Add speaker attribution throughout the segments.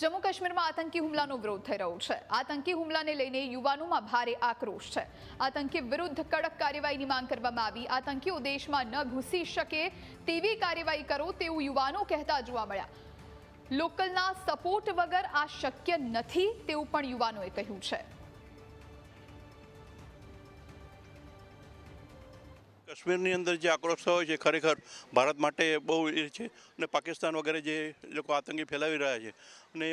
Speaker 1: જમ્મુ કાશ્મીરમાં આતંકી હુમલાનો વિરોધ થઈ રહ્યો છે। આતંકી હુમલાને લઈને યુવાનોમાં ભારે આક્રોશ છે। આતંકી વિરુદ્ધ કડક કાર્યવાહીની માંગ કરવામાં આવી। આતંકીઓ દેશમાં ન ઘૂસી શકે તેવી કાર્યવાહી કરો તેવું યુવાનો કહેતા જોવા મળ્યા। લોકલના સપોર્ટ વગર આ શક્ય નથી તેવું પણ યુવાનોએ કહ્યું છે।
Speaker 2: કાશ્મીરની અંદર જે આક્રોશ થયો છે ખરેખર ભારત માટે બહુ એ છે અને પાકિસ્તાન વગેરે જે લોકો આતંકી ફેલાવી રહ્યા છે અને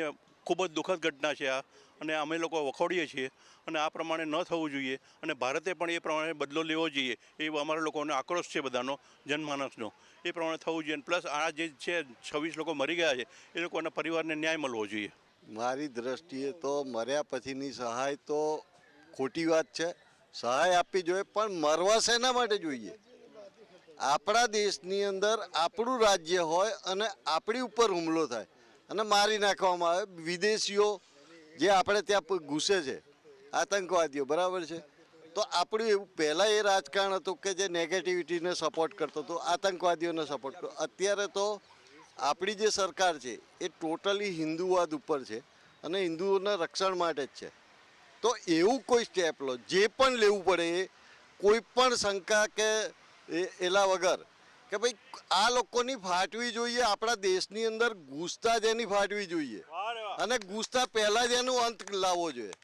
Speaker 2: ખૂબ જ દુઃખદ ઘટના છે આ અને અમે લોકો વખોડીએ છીએ અને આ પ્રમાણે ન થવું જોઈએ અને ભારતે પણ એ પ્રમાણે બદલો લેવો જોઈએ એ અમારા લોકોનો આક્રોશ છે બધાનો જનમાનસનો એ પ્રમાણે થવું જોઈએ પ્લસ આ જે છે 26 લોકો મરી ગયા છે એ લોકોના પરિવારને ન્યાય મળવો જોઈએ।
Speaker 3: મારી દ્રષ્ટિએ તો મર્યા પછીની સહાય તો ખોટી વાત છે। સહાય આપવી જોઈએ પણ મરવા શેના માટે જોઈએ? આપણા દેશની અંદર આપણું રાજ્ય હોય અને આપણી ઉપર હુમલો થાય અને મારી નાખવામાં આવે વિદેશીઓ જે આપણે ત્યાં ઘૂસે છે આતંકવાદીઓ બરાબર છે તો આપણું એવું પહેલાં એ રાજકારણ હતું કે જે નેગેટિવિટીને સપોર્ટ કરતો હતો આતંકવાદીઓને સપોર્ટ કરતો। અત્યારે તો આપણી જે સરકાર છે એ ટોટલી હિન્દુવાદ ઉપર છે અને હિન્દુઓના રક્ષણ માટે જ છે। તો એવું કોઈ સ્ટેપ લો જે પણ લેવું પડે એ કોઈ પણ શંકા કે એલા વગર કે ભાઈ આ લોકોની ફાટવી જોઈએ આપણા દેશની અંદર ઘૂસતા જ એની ફાટવી જોઈએ અને ઘૂસતા પહેલાં જ એનો અંત લાવવો જોઈએ।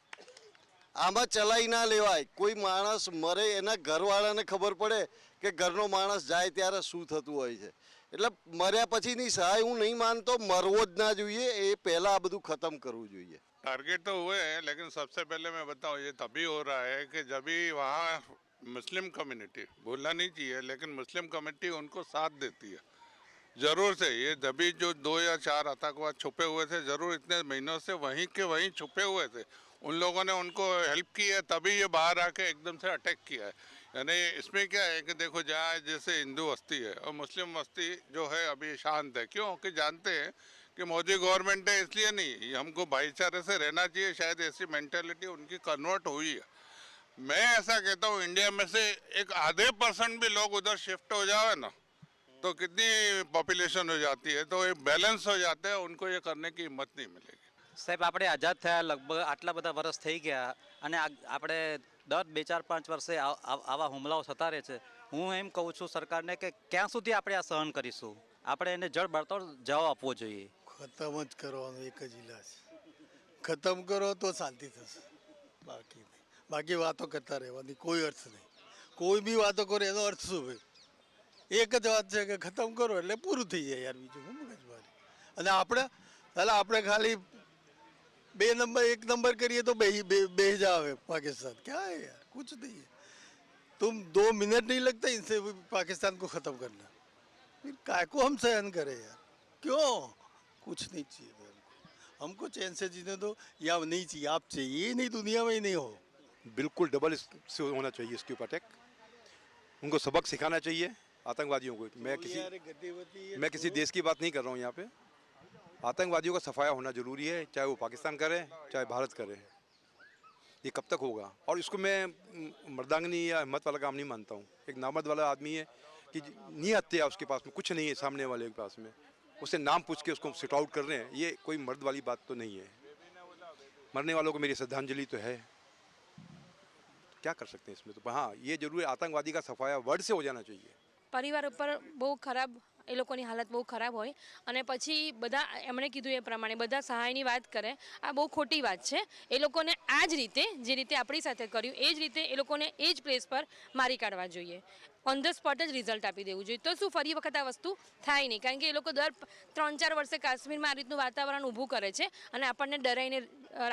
Speaker 3: આમાં ચલાવી ના લેવાય। કોઈ માણસ મરે એના ઘરવાળાને ખબર પડે કે ઘરનો માણસ જાય ત્યારે શું થતું હોય છે એટલે મર્યા પછીની સહાય હું नहीं मानतो मरवो જ ना જોઈએ એ પહેલાં આ બધું ખતમ કરવું જોઈએ।
Speaker 4: टारगेट तो हुए हैं लेकिन सबसे पहले मैं बताऊं ये तभी हो रहा है कि जब भी वहाँ मुस्लिम कम्युनिटी भूलना नहीं चाहिए लेकिन मुस्लिम कम्युनिटी उनको साथ देती है ज़रूर से। ये जब भी जो 2 या 4 आतंकवाद छुपे हुए थे ज़रूर इतने महीनों से वहीं के वहीं छुपे हुए थे उन लोगों ने उनको हेल्प की है तभी ये बाहर आके एकदम से अटैक किया है। यानी इसमें क्या है कि देखो जहाँ जैसे हिंदू बस्ती है और मुस्लिम बस्ती जो है अभी शांत है क्यों कि जानते हैं कि मोदी गवर्नमेंट है इसलिए नहीं हमको भाईचारे से रहना चाहिए शायद ऐसी मेंटेलिटी उनकी कन्वर्ट हुई है। मैं ऐसा कहता हूँ इंडिया में से एक आधे% भी लोग उधर शिफ्ट हो जाए ना तो कितनी पॉपुलेशन हो जाती है तो ये बैलेंस हो जाता है उनको ये करने की हिम्मत नहीं मिलेगी।
Speaker 5: साहब આપણે આઝાદ થયા લગભગ આટલા બધા વર્ષ થઈ ગયા અને આપણે દર 2-4-5 વર્ષે આવા હુમલાઓ થતા રહે છે। હું એમ કહું છું સરકારને કે ક્યાં સુધી આપણે આ સહન કરીશું? આપણે એને જડબડતોડ જવાબ આપવો જોઈએ।
Speaker 6: ખતમ જ કરવાનો એક જ ઇલાજ ખતમ કરો તો શાંતિ થશે બાકી નહીં। બાકી વાતો કરતા રહેવાની કોઈ અર્થ નહીં। કોઈ બી વાતો કરે એનો અર્થ શું ભાઈ? એક જ વાત છે કે ખતમ કરો એટલે પૂરું થઈ જાય યાર બીજું શું મગજમારી। અને આપણે ખાલી 2 नंबर 1 नंबर करिए तो बेह जाओगे पाकिस्तान क्या है यार कुछ नहीं है। तुम 2 मिनट नहीं लगता इनसे पाकिस्तान को ख़त्म करना फिर काय को हम सहन करें यार क्यों? कुछ नहीं चाहिए हमको चैन से जीने दो या नहीं चाहिए आप चाहिए नहीं दुनिया में ही नहीं हो।
Speaker 7: बिल्कुल डबल से होना चाहिए इसके ऊपर अटैक उनको सबक सिखाना चाहिए आतंकवादियों को। मैं किसी देश की बात नहीं कर रहा हूँ यहाँ पे आतंकवादियों का सफाया होना ज़रूरी है चाहे वो पाकिस्तान करे चाहे भारत करे। ये कब तक होगा? और इसको मैं मर्दांगनी या हिम्मत वाला काम नहीं मानता हूँ। एक नामर्द वाला आदमी है कि नहीं हत्या उसके पास में कुछ नहीं है सामने वाले के पास में उससे नाम पूछ के उसको सिट आउट कर रहे हैं ये कोई मर्द वाली बात तो नहीं है। मरने वालों को मेरी श्रद्धांजलि तो है क्या कर सकते हैं इसमें तो हाँ ये जरूर आतंकवादी का सफाया वर्ड से हो जाना चाहिए।
Speaker 8: परिवार पर बहुत खराब એ લોકોની હાલત બહુ ખરાબ હોય અને પછી બધા એમણે કીધું એ પ્રમાણે બધા સહાયની વાત કરે આ બહુ ખોટી વાત છે। એ લોકોને આ જ રીતે જે રીતે આપણી સાથે કર્યું એ જ રીતે એ લોકોને એ જ પ્લેસ પર મારી કાઢવા જોઈએ। ઓન ધ સ્પોટ જ રિઝલ્ટ આપી દેવું જોઈએ તો શું ફરી વખત આ વસ્તુ થાય નહીં કારણ કે એ લોકો દર 3-4 વર્ષે કાશ્મીરમાં આ રીતનું વાતાવરણ ઊભું કરે છે અને આપણને ડરાઈને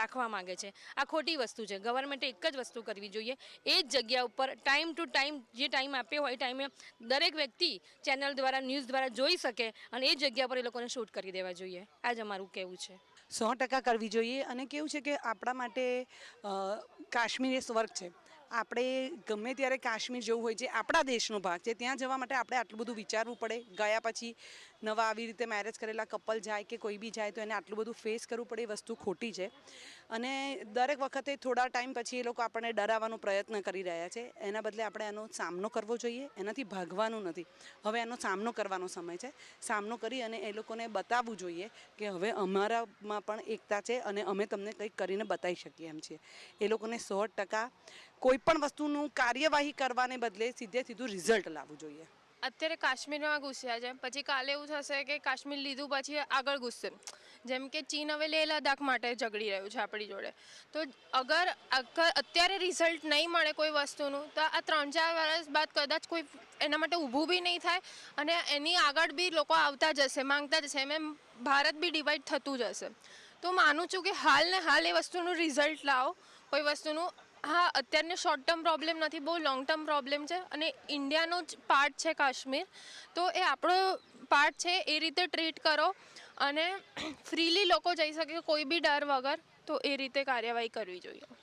Speaker 8: રાખવા માંગે છે। આ ખોટી વસ્તુ છે। ગવર્મેન્ટે એક જ વસ્તુ કરવી જોઈએ એ જ જગ્યા ઉપર ટાઈમ ટુ ટાઈમ જે ટાઈમ આપ્યો હોય એ ટાઈમે દરેક વ્યક્તિ ચેનલ દ્વારા ન્યૂઝ દ્વારા જોઈ શકે અને એ જગ્યા પર એ લોકોને શૂટ કરી દેવા જોઈએ। આ જ અમારું કહેવું છે।
Speaker 9: 100% કરવી જોઈએ અને કેવું છે કે આપણા માટે કાશ્મીર એ સ્વર્ગ છે આપણે ગમે ત્યારે કાશ્મીર જવું હોય, જે આપણા દેશનો ભાગ છે, ત્યાં જવા માટે આપણે આટલું બધું વિચારવું પડે. ગયા પછી નવા આવી રીતે મેરેજ કરેલા કપલ જાય કે કોઈ બી જાય તો એને આટલું બધું ફેસ કરવું પડે, એ વસ્તુ ખોટી છે. અને દરેક વખતે થોડા ટાઈમ પછી એ લોકો આપણને ડરાવવાનો પ્રયત્ન કરી રહ્યા છે. એના બદલે આપણે એનો સામનો કરવો જોઈએ, એનાથી ભાગવાનું નથી. હવે એનો સામનો કરવાનો સમય છે. સામનો કરી અને એ લોકોને બતાવવું જોઈએ કે હવે અમારામાં પણ એકતા છે અને અમે તમને કંઈક કરીને બતાવી શકીએ એમ છીએ. એ લોકોને 100% કોઈ પણ વસ્તુનું કાર્યવાહી કરવાને બદલે સીધું રિઝલ્ટ લાવવું જોઈએ.
Speaker 8: અત્યારે કાશ્મીરમાં ઘૂસ્યા છે, પછી કાલે એવું થશે કે કાશ્મીર લીધું પછી આગળ ઘૂસશે. જેમ કે ચીન હવે લેહ લદ્દાખ માટે ઝઘડી રહ્યું છે આપણી જોડે. તો અગર અત્યારે રિઝલ્ટ નહીં મળે કોઈ વસ્તુનું, તો આ 3-4 વર્ષ બાદ કદાચ કોઈ એના માટે ઊભું બી નહીં થાય અને એની આગળ બી લોકો આવતા જશે, માંગતા જશે, એમ ભારત બી ડિવાઈડ થતું જશે. તો માનું છું કે હાલ ને હાલ એ વસ્તુનું રિઝલ્ટ લાવો કોઈ વસ્તુનું. હા, અત્યારને શોર્ટ ટર્મ પ્રોબ્લેમ નથી, બહુ લોંગ ટર્મ પ્રોબ્લેમ છે અને ઇન્ડિયાનો જ પાર્ટ છે કાશ્મીર. તો એ આપણો પાર્ટ છે, એ રીતે ટ્રીટ કરો અને ફ્રીલી લોકો જઈ શકે કોઈ બી ડર વગર. તો એ રીતે કાર્યવાહી કરવી જોઈએ.